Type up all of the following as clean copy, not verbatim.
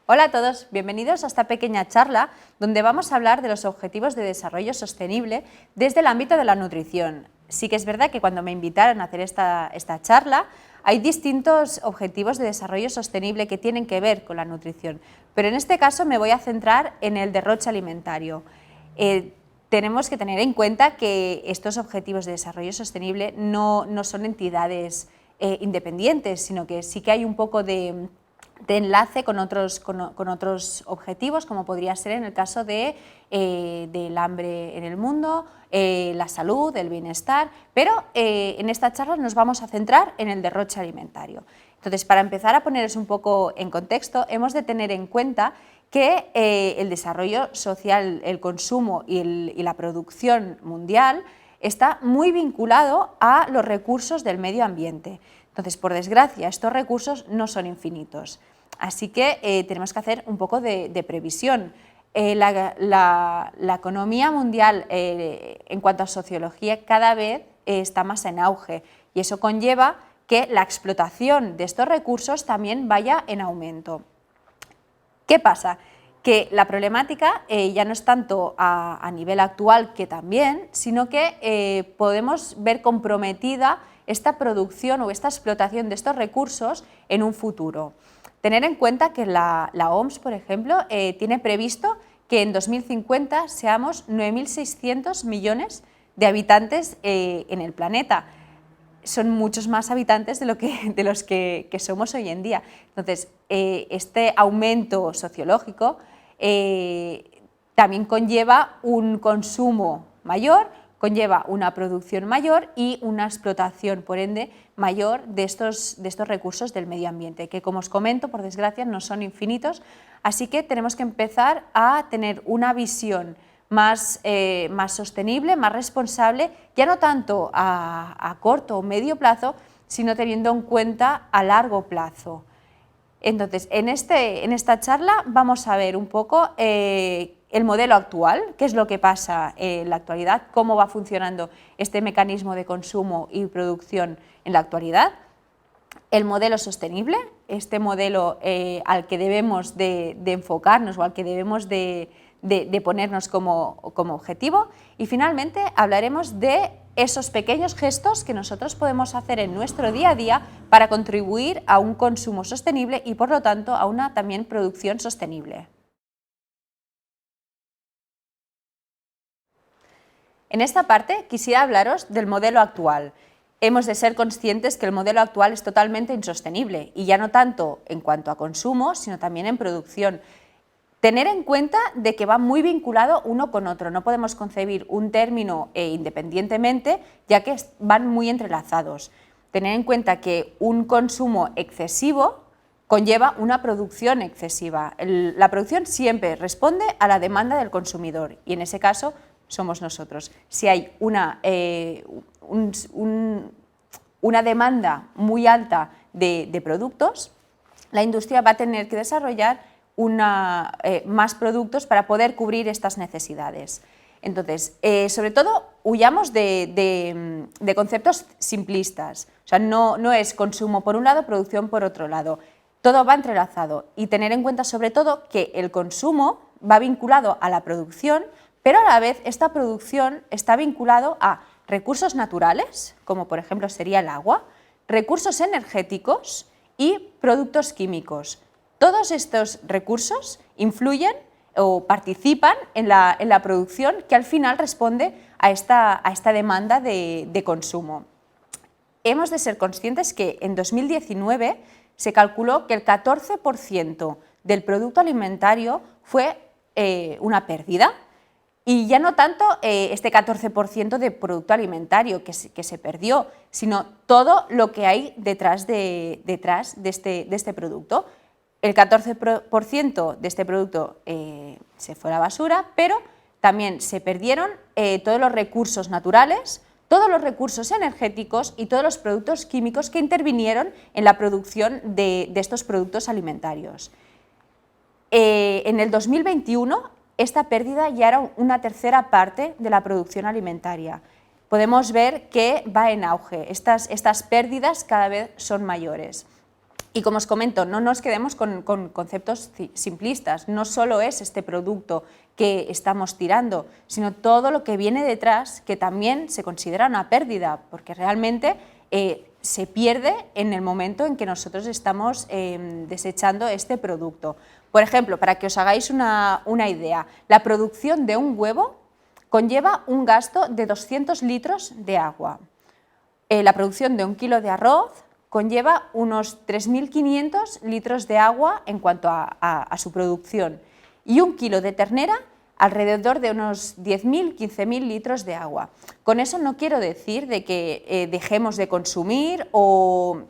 Hola a todos, bienvenidos a esta pequeña charla donde vamos a hablar de los Objetivos de Desarrollo Sostenible desde el ámbito de la nutrición. Sí que es verdad que cuando me invitaron a hacer esta charla hay distintos objetivos de desarrollo sostenible que tienen que ver con la nutrición, pero en este caso me voy a centrar en el derroche alimentario. Tenemos que tener en cuenta que estos objetivos de desarrollo sostenible no son entidades independientes, sino que sí que hay un poco de enlace con otros objetivos, como podría ser en el caso del hambre en el mundo, la salud, el bienestar, pero en esta charla nos vamos a centrar en el derroche alimentario. Entonces, para empezar a poneros un poco en contexto, hemos de tener en cuenta que el desarrollo social, el consumo y la producción mundial está muy vinculado a los recursos del medio ambiente. Entonces, por desgracia, estos recursos no son infinitos, así que tenemos que hacer un poco de previsión. La economía mundial en cuanto a sociología cada vez está más en auge y eso conlleva que la explotación de estos recursos también vaya en aumento. ¿Qué pasa? Que la problemática ya no es tanto a nivel actual, que también, sino que podemos ver comprometida esta producción o esta explotación de estos recursos en un futuro. Tener en cuenta que la OMS, por ejemplo, tiene previsto que en 2050 seamos 9.600 millones de habitantes en el planeta. Son muchos más habitantes de los que somos hoy en día. Entonces, este aumento sociológico también conlleva un consumo mayor, conlleva una producción mayor y una explotación, por ende, mayor de estos recursos del medio ambiente, que, como os comento, por desgracia, no son infinitos, así que tenemos que empezar a tener una visión más sostenible, más responsable, ya no tanto a corto o medio plazo, sino teniendo en cuenta a largo plazo. Entonces, en esta charla vamos a ver un poco el modelo actual, qué es lo que pasa en la actualidad, cómo va funcionando este mecanismo de consumo y producción en la actualidad, el modelo sostenible, este modelo al que debemos de enfocarnos o al que debemos de ponernos como objetivo, y finalmente hablaremos de esos pequeños gestos que nosotros podemos hacer en nuestro día a día para contribuir a un consumo sostenible y, por lo tanto, a una también producción sostenible. En esta parte quisiera hablaros del modelo actual. Hemos de ser conscientes que el modelo actual es totalmente insostenible, y ya no tanto en cuanto a consumo, sino también en producción. Tener en cuenta de que va muy vinculado uno con otro, no podemos concebir un término independientemente, ya que van muy entrelazados. Tener en cuenta que un consumo excesivo conlleva una producción excesiva. La producción siempre responde a la demanda del consumidor, y en ese caso somos nosotros. Si hay una demanda muy alta de productos, la industria va a tener que desarrollar más productos para poder cubrir estas necesidades. Entonces, sobre todo, huyamos de conceptos simplistas. O sea, no es consumo por un lado, producción por otro lado. Todo va entrelazado, y tener en cuenta sobre todo que el consumo va vinculado a la producción, pero a la vez esta producción está vinculado a recursos naturales, como por ejemplo sería el agua, recursos energéticos y productos químicos. Todos estos recursos influyen o participan en la producción, que al final responde a esta demanda de consumo. Hemos de ser conscientes que en 2019 se calculó que el 14% del producto alimentario fue una pérdida, y ya no tanto este 14% de producto alimentario que se perdió, sino todo lo que hay detrás de este producto. El 14% de este producto se fue a la basura, pero también se perdieron todos los recursos naturales, todos los recursos energéticos y todos los productos químicos que intervinieron en la producción de estos productos alimentarios. En el 2021 esta pérdida ya era una tercera parte de la producción alimentaria. Podemos ver que va en auge, estas pérdidas cada vez son mayores. Y como os comento, no nos quedemos con conceptos simplistas, no solo es este producto que estamos tirando, sino todo lo que viene detrás, que también se considera una pérdida, porque realmente se pierde en el momento en que nosotros estamos desechando este producto. Por ejemplo, para que os hagáis una idea, la producción de un huevo conlleva un gasto de 200 litros de agua. La producción de un kilo de arroz conlleva unos 3.500 litros de agua en cuanto a su producción, y un kilo de ternera alrededor de unos 10.000, 15.000 litros de agua. Con eso no quiero decir de que dejemos de consumir o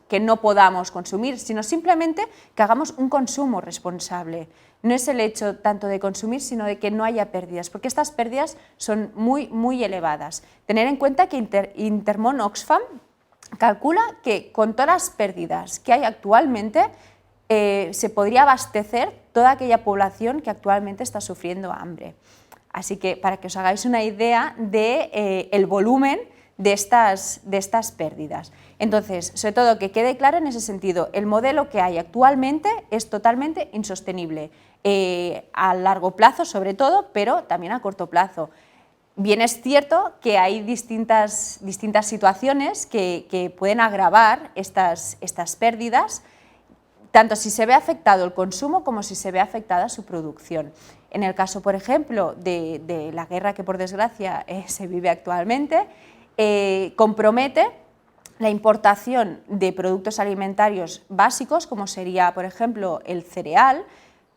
que no podamos consumir, sino simplemente que hagamos un consumo responsable. No es el hecho tanto de consumir, sino de que no haya pérdidas, porque estas pérdidas son muy, muy elevadas. Tener en cuenta que Intermón Oxfam calcula que con todas las pérdidas que hay actualmente se podría abastecer toda aquella población que actualmente está sufriendo hambre. Así que para que os hagáis una idea del volumen de estas pérdidas. Entonces, sobre todo que quede claro en ese sentido, el modelo que hay actualmente es totalmente insostenible, a largo plazo sobre todo, pero también a corto plazo. Bien es cierto que hay distintas situaciones que pueden agravar estas pérdidas, tanto si se ve afectado el consumo como si se ve afectada su producción. En el caso, por ejemplo, de la guerra que por desgracia se vive actualmente, compromete la importación de productos alimentarios básicos, como sería, por ejemplo, el cereal,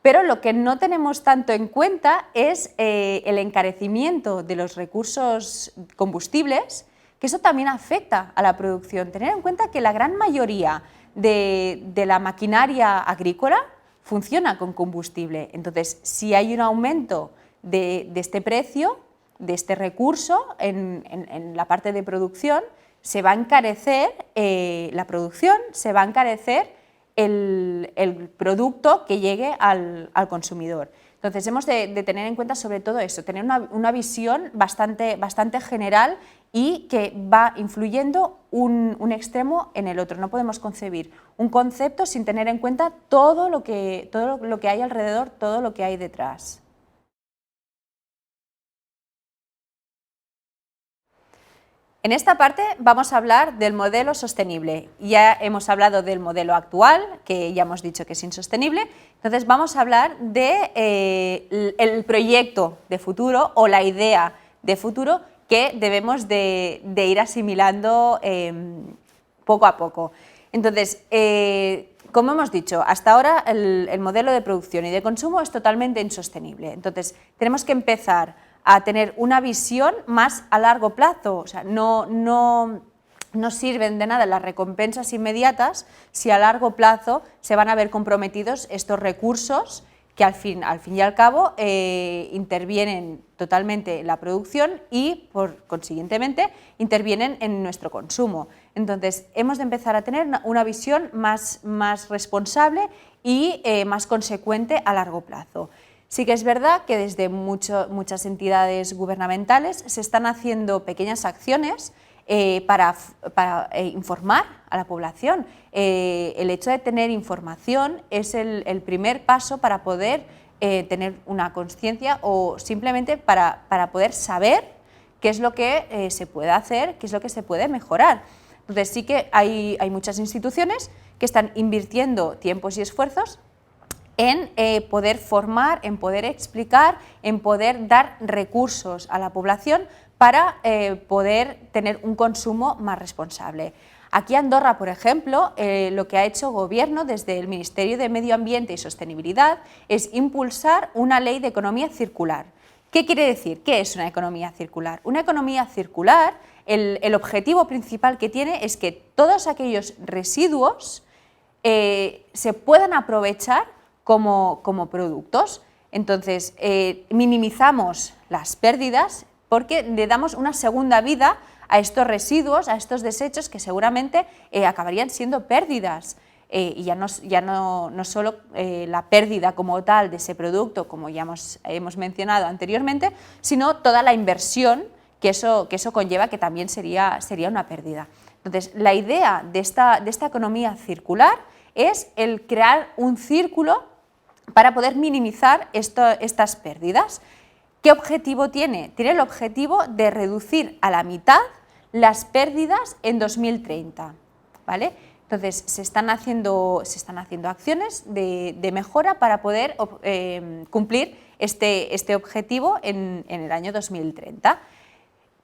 pero lo que no tenemos tanto en cuenta es el encarecimiento de los recursos combustibles, que eso también afecta a la producción. Tener en cuenta que la gran mayoría de la maquinaria agrícola funciona con combustible. Entonces, si hay un aumento de este precio, de este recurso en la parte de producción, se va a encarecer la producción, se va a encarecer el producto que llegue al consumidor. Entonces hemos de tener en cuenta sobre todo eso, tener una visión bastante general y que va influyendo un extremo en el otro. No podemos concebir un concepto sin tener en cuenta todo lo que hay alrededor, todo lo que hay detrás. En esta parte vamos a hablar del modelo sostenible. Ya hemos hablado del modelo actual, que ya hemos dicho que es insostenible, entonces vamos a hablar del proyecto de futuro o la idea de futuro que debemos de ir asimilando poco a poco. Entonces, como hemos dicho, hasta ahora el modelo de producción y de consumo es totalmente insostenible. Entonces, tenemos que empezar a tener una visión más a largo plazo. O sea, no sirven de nada las recompensas inmediatas si a largo plazo se van a ver comprometidos estos recursos que al fin y al cabo intervienen totalmente en la producción y, por consiguientemente, intervienen en nuestro consumo. Entonces, hemos de empezar a tener una visión más responsable y más consecuente a largo plazo. Sí que es verdad que desde muchas entidades gubernamentales se están haciendo pequeñas acciones para informar a la población. El hecho de tener información es el primer paso para poder tener una conciencia o simplemente para poder saber qué es lo que se puede hacer, qué es lo que se puede mejorar. Entonces sí que hay muchas instituciones que están invirtiendo tiempos y esfuerzos en poder formar, en poder explicar, en poder dar recursos a la población para poder tener un consumo más responsable. Aquí en Andorra, por ejemplo, lo que ha hecho el Gobierno desde el Ministerio de Medio Ambiente y Sostenibilidad es impulsar una ley de economía circular. ¿Qué quiere decir? ¿Qué es una economía circular? Una economía circular, el objetivo principal que tiene es que todos aquellos residuos se puedan aprovechar como productos. Entonces, minimizamos las pérdidas porque le damos una segunda vida a estos residuos, a estos desechos que seguramente acabarían siendo pérdidas. Y ya no solo la pérdida como tal de ese producto, como ya hemos mencionado anteriormente, sino toda la inversión que eso conlleva, que también sería una pérdida. Entonces, la idea de esta economía circular es el crear un círculo para poder minimizar estas pérdidas. ¿Qué objetivo tiene? Tiene el objetivo de reducir a la mitad las pérdidas en 2030, ¿vale? Entonces, se están haciendo acciones de mejora para poder cumplir este objetivo en el año 2030.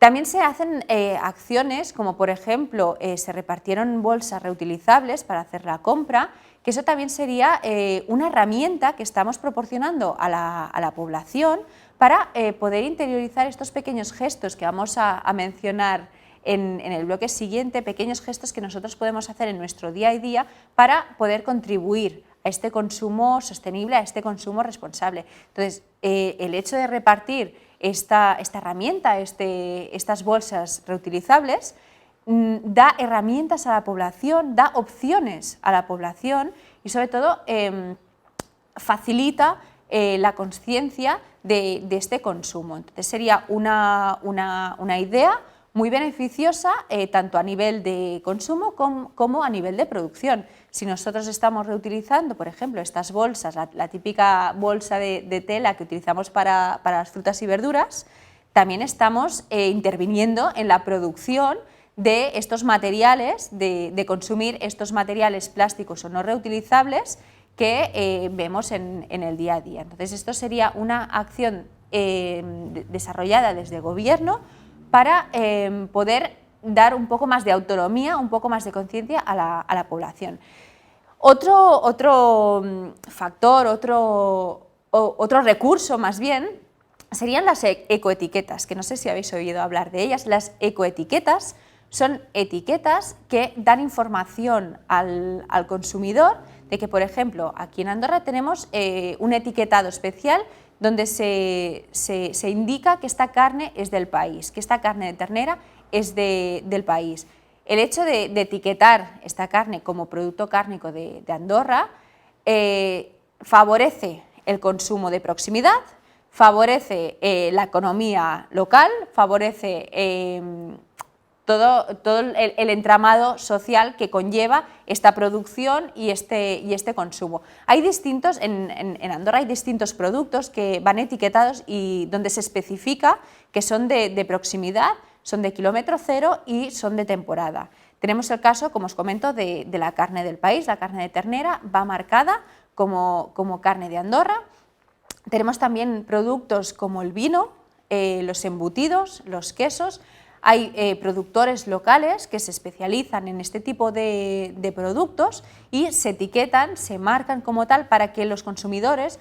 También se hacen acciones como, por ejemplo, se repartieron bolsas reutilizables para hacer la compra, que eso también sería una herramienta que estamos proporcionando a la población para poder interiorizar estos pequeños gestos que vamos a mencionar en el bloque siguiente, pequeños gestos que nosotros podemos hacer en nuestro día a día para poder contribuir a este consumo sostenible, a este consumo responsable. Entonces, el hecho de repartir esta herramienta, estas bolsas reutilizables, da herramientas a la población, da opciones a la población y sobre todo facilita la conciencia de este consumo. Entonces sería una idea muy beneficiosa tanto a nivel de consumo como a nivel de producción. Si nosotros estamos reutilizando, por ejemplo, estas bolsas, la típica bolsa de tela que utilizamos para las frutas y verduras, también estamos interviniendo en la producción de estos materiales, de consumir estos materiales plásticos o no reutilizables que vemos en el día a día. Entonces, esto sería una acción desarrollada desde el Gobierno para poder dar un poco más de autonomía, un poco más de conciencia a la población. Otro factor, otro recurso más bien, serían las ecoetiquetas, que no sé si habéis oído hablar de ellas. Las ecoetiquetas son etiquetas que dan información al consumidor de que, por ejemplo, aquí en Andorra tenemos un etiquetado especial donde se indica que esta carne es del país, que esta carne de ternera es del país. El hecho de etiquetar esta carne como producto cárnico de Andorra favorece el consumo de proximidad, favorece la economía local, favorece todo el entramado social que conlleva esta producción y este consumo. Hay distintos, en Andorra hay distintos productos que van etiquetados y donde se especifica que son de proximidad, son de kilómetro cero y son de temporada. Tenemos el caso, como os comento, de la carne del país. La carne de ternera va marcada como carne de Andorra. Tenemos también productos como el vino, los embutidos, los quesos. Hay productores locales que se especializan en este tipo de productos y se etiquetan, se marcan como tal para que los consumidores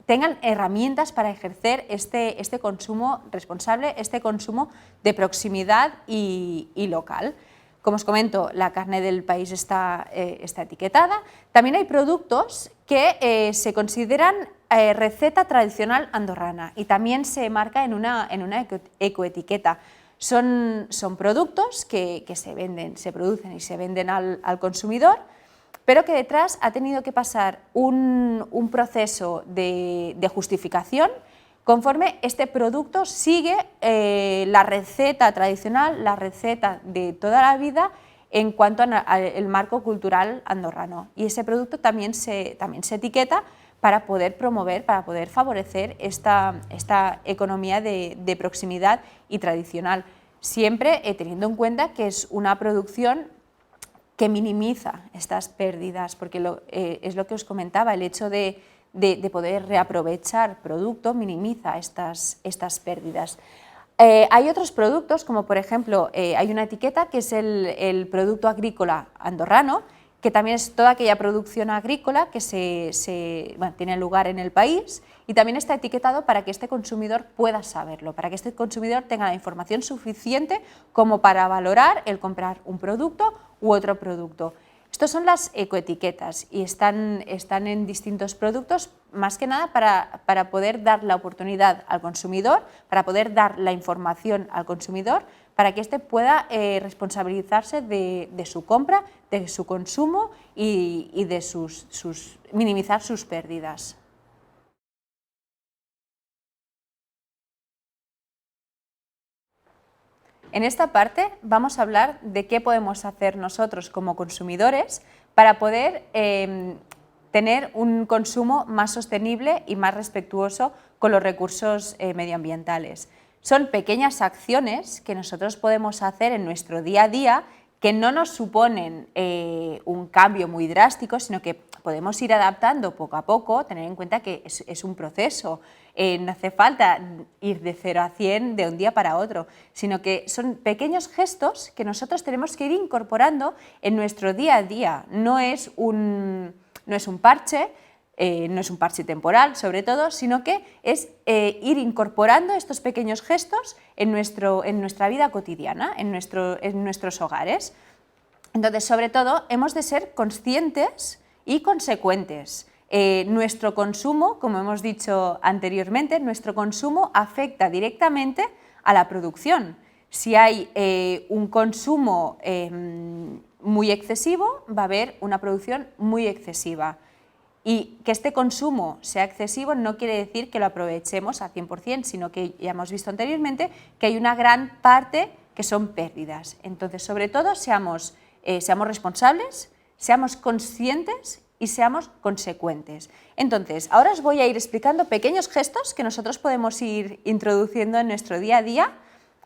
tengan herramientas para ejercer este consumo responsable, este consumo de proximidad y local. Como os comento, la carne del país está etiquetada. También hay productos que se consideran receta tradicional andorrana y también se marca en una ecoetiqueta. Son productos que se producen y se venden al consumidor, pero que detrás ha tenido que pasar un proceso de justificación conforme este producto sigue la receta tradicional, la receta de toda la vida en cuanto al marco cultural andorrano. Y ese producto también se etiqueta para poder promover, para poder favorecer esta economía de proximidad y tradicional, siempre teniendo en cuenta que es una producción que minimiza estas pérdidas, porque es lo que os comentaba, el hecho de poder reaprovechar producto minimiza estas pérdidas. Hay otros productos, como por ejemplo, hay una etiqueta que es el producto agrícola andorrano, que también es toda aquella producción agrícola que tiene lugar en el país y también está etiquetado para que este consumidor pueda saberlo, para que este consumidor tenga la información suficiente como para valorar el comprar un producto u otro producto. Estas son las ecoetiquetas y están en distintos productos, más que nada para poder dar la oportunidad al consumidor, para poder dar la información al consumidor, para que éste pueda responsabilizarse de su compra, de su consumo y de minimizar sus pérdidas. En esta parte vamos a hablar de qué podemos hacer nosotros como consumidores para poder tener un consumo más sostenible y más respetuoso con los recursos medioambientales. Son pequeñas acciones que nosotros podemos hacer en nuestro día a día que no nos suponen un cambio muy drástico, sino que podemos ir adaptando poco a poco, tener en cuenta que es un proceso. No hace falta ir de 0 a 100 de un día para otro, sino que son pequeños gestos que nosotros tenemos que ir incorporando en nuestro día a día. No es un parche, no es un parche temporal sobre todo, sino que es ir incorporando estos pequeños gestos en nuestra vida cotidiana, en nuestros hogares. Entonces, sobre todo, hemos de ser conscientes y consecuentes. Nuestro consumo, como hemos dicho anteriormente, nuestro consumo afecta directamente a la producción. Si hay un consumo muy excesivo, va a haber una producción muy excesiva. Y que este consumo sea excesivo no quiere decir que lo aprovechemos al 100%, sino que ya hemos visto anteriormente que hay una gran parte que son pérdidas. Entonces, sobre todo, seamos responsables, seamos conscientes y seamos consecuentes. Entonces, ahora os voy a ir explicando pequeños gestos que nosotros podemos ir introduciendo en nuestro día a día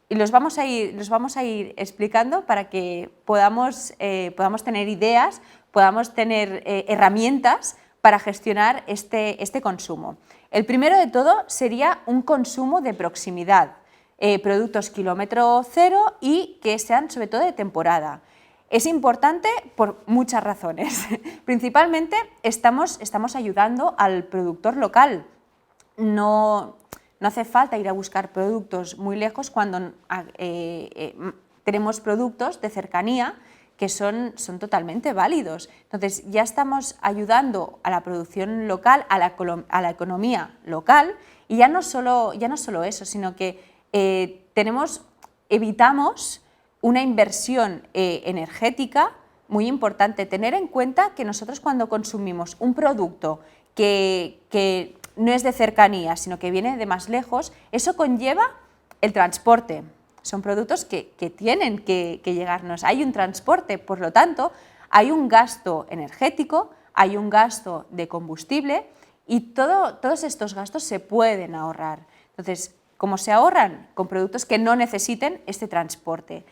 y los vamos a ir explicando para que podamos tener ideas, podamos tener herramientas para gestionar este consumo. El primero de todo sería un consumo de proximidad, productos kilómetro cero y que sean sobre todo de temporada. Es importante por muchas razones. Principalmente estamos ayudando al productor local. No hace falta ir a buscar productos muy lejos cuando tenemos productos de cercanía que son totalmente válidos. Entonces, ya estamos ayudando a la producción local, a la economía local, y ya no solo eso, sino que evitamos una inversión energética muy importante. Tener en cuenta que nosotros cuando consumimos un producto que no es de cercanía, sino que viene de más lejos, eso conlleva el transporte. Son productos que tienen que llegarnos. Hay un transporte, por lo tanto, hay un gasto energético, hay un gasto de combustible y todos estos gastos se pueden ahorrar. Entonces, ¿cómo se ahorran? Con productos que no necesiten este transporte.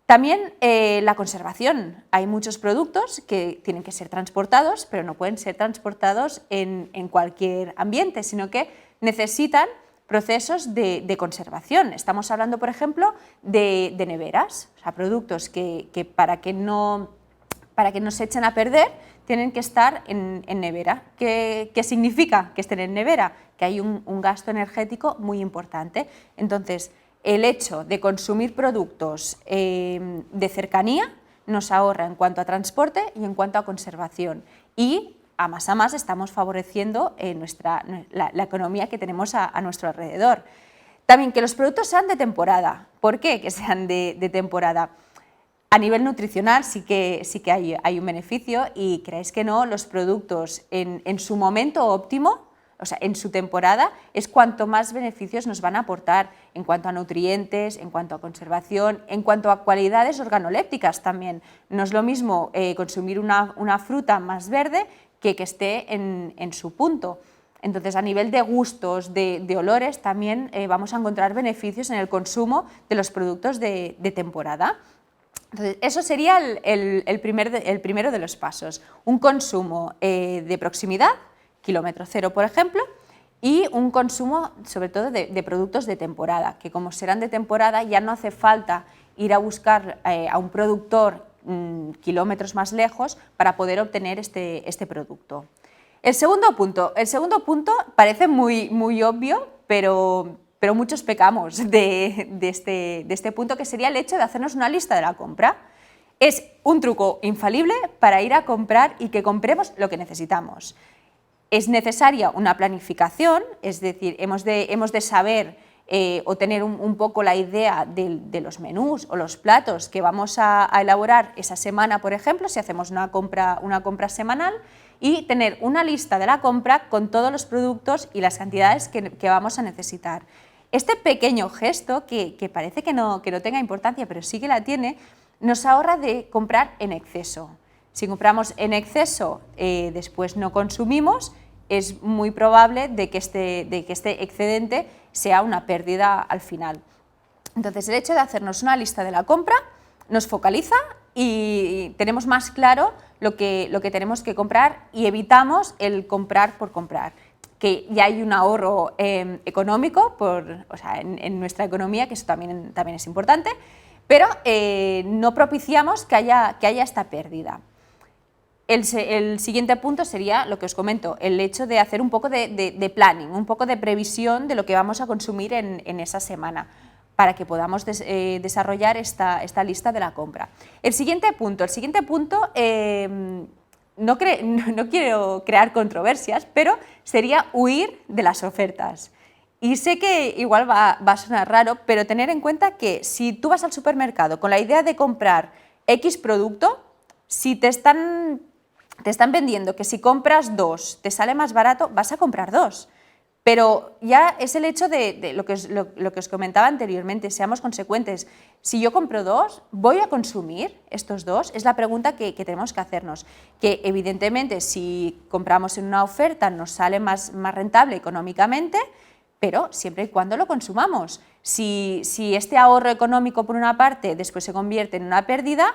También la conservación. Hay muchos productos que tienen que ser transportados, pero no pueden ser transportados en cualquier ambiente, sino que necesitan procesos de conservación. Estamos hablando, por ejemplo, de neveras, o sea, productos que para que no se echen a perder tienen que estar en nevera. ¿Qué significa que estén en nevera? Que hay un gasto energético muy importante. Entonces, el hecho de consumir productos de cercanía nos ahorra en cuanto a transporte y en cuanto a conservación. Y a más estamos favoreciendo la economía que tenemos a nuestro alrededor. También que los productos sean de temporada. ¿Por qué que sean de temporada? A nivel nutricional sí que hay un beneficio y creáis que no, los productos en su momento óptimo, o sea, en su temporada, es cuanto más beneficios nos van a aportar en cuanto a nutrientes, en cuanto a conservación, en cuanto a cualidades organolépticas también. No es lo mismo consumir una fruta más verde que esté en su punto. Entonces, a nivel de gustos, de olores, también vamos a encontrar beneficios en el consumo de los productos de temporada. Entonces, eso sería el primero de los pasos. Un consumo de proximidad, kilómetro cero, por ejemplo, y un consumo, sobre todo, de productos de temporada, que como serán de temporada ya no hace falta ir a buscar a un productor kilómetros más lejos para poder obtener este producto. El segundo punto parece muy obvio, pero muchos pecamos de este punto, que sería el hecho de hacernos una lista de la compra. Es un truco infalible para ir a comprar y que compremos lo que necesitamos. Es necesaria una planificación, es decir, hemos de saber o tener un poco la idea de los menús o los platos que vamos a elaborar esa semana, por ejemplo, si hacemos una compra semanal, y tener una lista de la compra con todos los productos y las cantidades que vamos a necesitar. Este pequeño gesto, que parece que no tenga importancia, pero sí que la tiene, nos ahorra de comprar en exceso. Si compramos en exceso, después no consumimos, es muy probable de que este excedente sea una pérdida al final. Entonces, el hecho de hacernos una lista de la compra nos focaliza y tenemos más claro lo que tenemos que comprar y evitamos el comprar por comprar, que ya hay un ahorro económico en nuestra economía, que eso también es importante, pero no propiciamos que haya esta pérdida. El siguiente punto sería lo que os comento, el hecho de hacer un poco de planning, un poco de previsión de lo que vamos a consumir en esa semana, para que podamos desarrollar esta lista de la compra. El siguiente punto, no quiero crear controversias, pero sería huir de las ofertas. Y sé que igual va a sonar raro, pero tener en cuenta que si tú vas al supermercado con la idea de comprar X producto, si te están vendiendo que si compras 2 te sale más barato, vas a comprar 2. Pero ya es el hecho de lo que os comentaba anteriormente, seamos consecuentes. Si yo compro 2, ¿voy a consumir estos 2? Es la pregunta que tenemos que hacernos. Que evidentemente si compramos en una oferta nos sale más rentable económicamente, pero siempre y cuando lo consumamos. Si este ahorro económico por una parte después se convierte en una pérdida,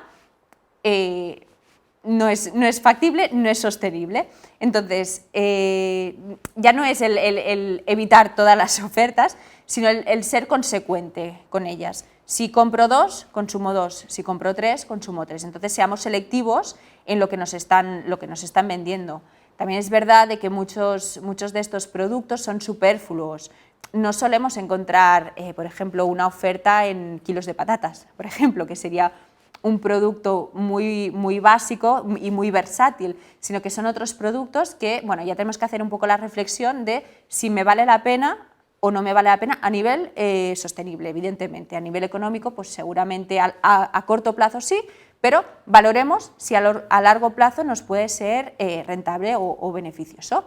no es factible, no es sostenible. Entonces, ya no es el evitar todas las ofertas, sino el ser consecuente con ellas. Si compro 2, consumo 2. Si compro 3, consumo 3. Entonces, seamos selectivos en lo que nos están vendiendo. También es verdad de que muchos de estos productos son superfluos. No solemos encontrar, por ejemplo, una oferta en kilos de patatas, por ejemplo, que sería un producto muy básico y muy versátil, sino que son otros productos que, bueno, ya tenemos que hacer un poco la reflexión de si me vale la pena o no me vale la pena a nivel sostenible, evidentemente. A nivel económico, pues seguramente a corto plazo sí, pero valoremos si a largo plazo nos puede ser rentable o beneficioso.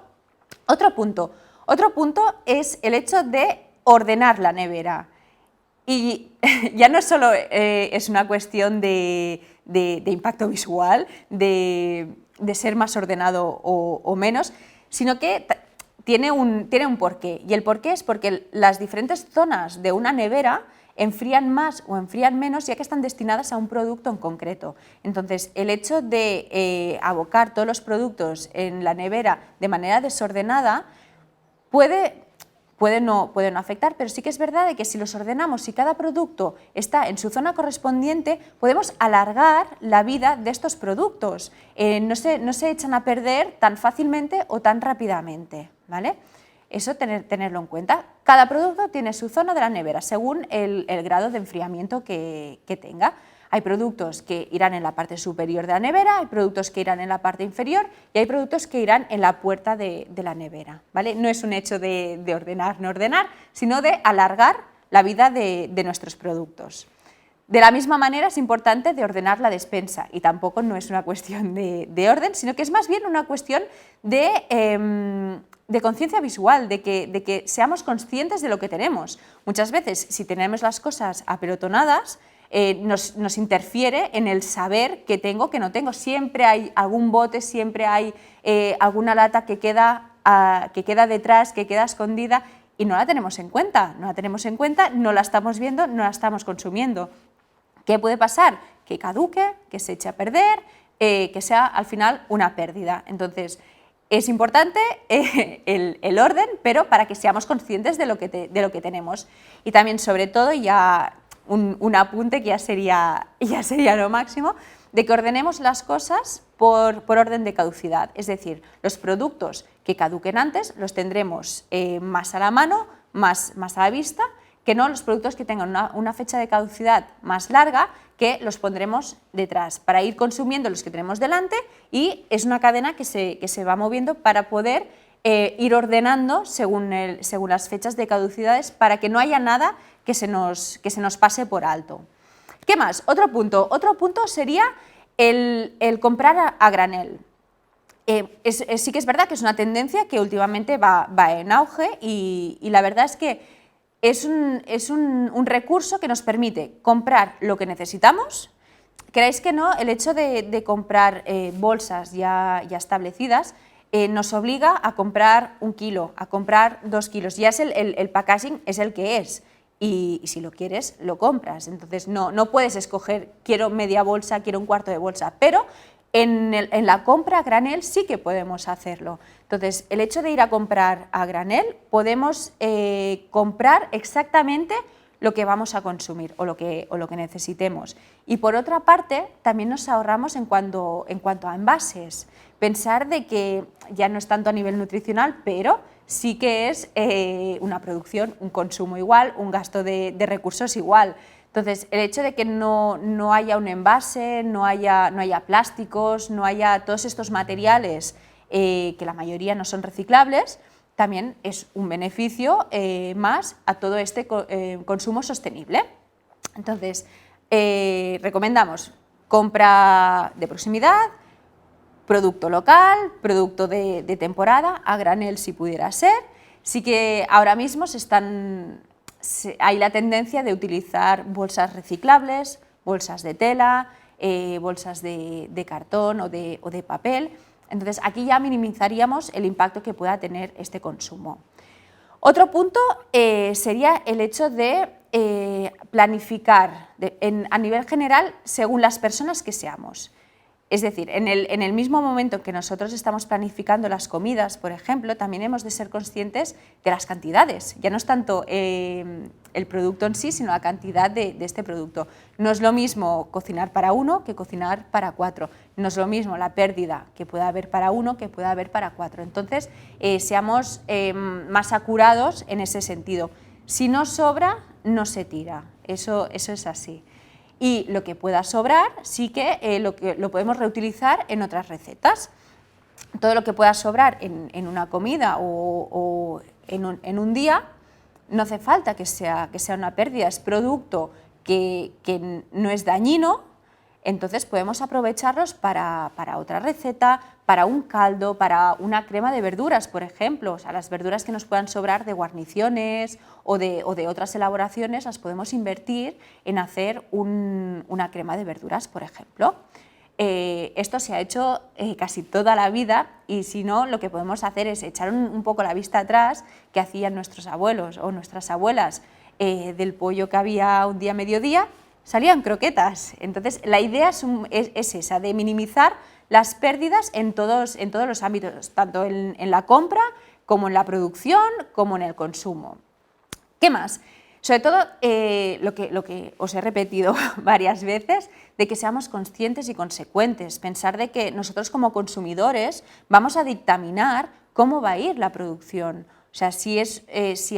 Otro punto es el hecho de ordenar la nevera. Y ya no solo es una cuestión de impacto visual, de ser más ordenado o menos, sino que tiene un porqué. Y el porqué es porque las diferentes zonas de una nevera enfrían más o enfrían menos, ya que están destinadas a un producto en concreto. Entonces, el hecho de abocar todos los productos en la nevera de manera desordenada puede no afectar, pero sí que es verdad de que si los ordenamos, si cada producto está en su zona correspondiente, podemos alargar la vida de estos productos. No se echan a perder tan fácilmente o tan rápidamente, ¿vale? Eso tenerlo en cuenta. Cada producto tiene su zona de la nevera según el grado de enfriamiento que tenga. Hay productos que irán en la parte superior de la nevera, hay productos que irán en la parte inferior y hay productos que irán en la puerta de la nevera, ¿vale? No es un hecho de ordenar, no ordenar, sino de alargar la vida de nuestros productos. De la misma manera es importante de ordenar la despensa y tampoco no es una cuestión de orden, sino que es más bien una cuestión de conciencia visual, de que seamos conscientes de lo que tenemos. Muchas veces, si tenemos las cosas apelotonadas, nos interfiere en el saber qué tengo, qué no tengo. Siempre hay algún bote, siempre hay alguna lata que queda detrás, que queda escondida y no la tenemos en cuenta, no la estamos viendo, no la estamos consumiendo. ¿Qué puede pasar? Que caduque, que se eche a perder, que sea al final una pérdida. Entonces, es importante el orden, pero para que seamos conscientes de lo que tenemos. Y también, sobre todo, ya un apunte que ya sería lo máximo, de que ordenemos las cosas por orden de caducidad. Es decir, los productos que caduquen antes los tendremos más a la mano, más a la vista, que no los productos que tengan una fecha de caducidad más larga, que los pondremos detrás para ir consumiendo los que tenemos delante, y es una cadena que se va moviendo para poder ir ordenando según las fechas de caducidades, para que no haya nada que se nos pase por alto. ¿Qué más? Otro punto sería el comprar a granel. Sí que es verdad que es una tendencia que últimamente va en auge y la verdad es que es un recurso que nos permite comprar lo que necesitamos. Creáis que no, el hecho de comprar bolsas ya establecidas nos obliga a comprar 1 kilo, a comprar 2 kilos, ya es el packaging es el que es, y si lo quieres, lo compras. Entonces no puedes escoger, quiero media bolsa, quiero 1/4 de bolsa, pero en la compra a granel sí que podemos hacerlo. Entonces, el hecho de ir a comprar a granel, podemos comprar exactamente lo que vamos a consumir o lo que necesitemos. Y por otra parte, también nos ahorramos en cuanto a envases. Pensar de que ya no es tanto a nivel nutricional, pero sí que es una producción, un consumo igual, un gasto de recursos igual. Entonces, el hecho de que no haya un envase, no haya plásticos, no haya todos estos materiales que la mayoría no son reciclables, también es un beneficio más a todo este consumo sostenible. Entonces, recomendamos compra de proximidad, producto local, producto de temporada, a granel si pudiera ser. Sí que ahora mismo hay la tendencia de utilizar bolsas reciclables, bolsas de tela, bolsas de cartón o de papel. Entonces, aquí ya minimizaríamos el impacto que pueda tener este consumo. Otro punto sería el hecho de planificar a nivel general según las personas que seamos. Es decir, en el mismo momento en que nosotros estamos planificando las comidas, por ejemplo, también hemos de ser conscientes de las cantidades. Ya no es tanto el producto en sí, sino la cantidad de este producto. No es lo mismo cocinar para 1 que cocinar para 4. No es lo mismo la pérdida que pueda haber para 1 que pueda haber para 4. Entonces, seamos más acurados en ese sentido. Si no sobra, no se tira. Eso es así. Y lo que pueda sobrar sí que lo podemos reutilizar en otras recetas. Todo lo que pueda sobrar en una comida o en un día, no hace falta que sea una pérdida, es producto que no es dañino, entonces podemos aprovecharlos para otra receta, para un caldo, para una crema de verduras, por ejemplo. O sea, las verduras que nos puedan sobrar de guarniciones o de otras elaboraciones las podemos invertir en hacer una crema de verduras, por ejemplo. Esto se ha hecho casi toda la vida y si no, lo que podemos hacer es echar un poco la vista atrás que hacían nuestros abuelos o nuestras abuelas del pollo que había un día a mediodía, salían croquetas. Entonces, la idea es esa, de minimizar las pérdidas en todos los ámbitos, tanto en la compra como en la producción, como en el consumo. ¿Qué más? Sobre todo, lo que os he repetido varias veces, de que seamos conscientes y consecuentes, pensar de que nosotros como consumidores vamos a dictaminar cómo va a ir la producción. O sea, si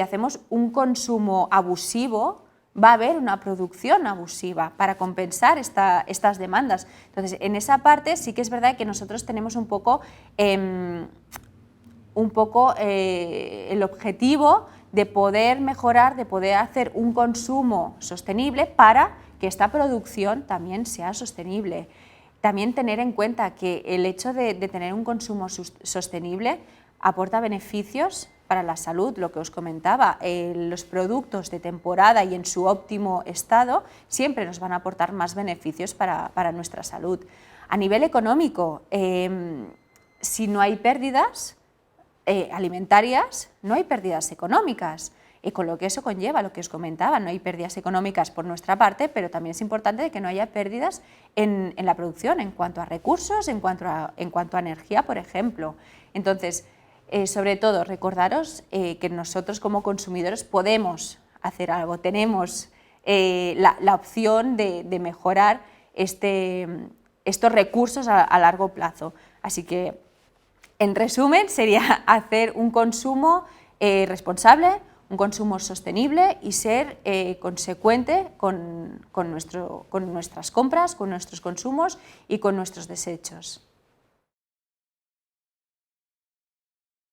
hacemos un consumo abusivo, va a haber una producción abusiva para compensar estas demandas. Entonces, en esa parte sí que es verdad que nosotros tenemos un poco el objetivo de poder mejorar, de poder hacer un consumo sostenible para que esta producción también sea sostenible. También tener en cuenta que el hecho de tener un consumo sostenible aporta beneficios para la salud, lo que os comentaba, los productos de temporada y en su óptimo estado siempre nos van a aportar más beneficios para nuestra salud. A nivel económico, si no hay pérdidas alimentarias, no hay pérdidas económicas, y con lo que eso conlleva, lo que os comentaba, no hay pérdidas económicas por nuestra parte, pero también es importante que no haya pérdidas en la producción, en cuanto a recursos, en cuanto a energía, por ejemplo. Entonces, sobre todo, recordaros que nosotros como consumidores podemos hacer algo, tenemos la opción de mejorar estos recursos a largo plazo. Así que, en resumen, sería hacer un consumo responsable, un consumo sostenible y ser consecuente con nuestras compras, con nuestros consumos y con nuestros desechos.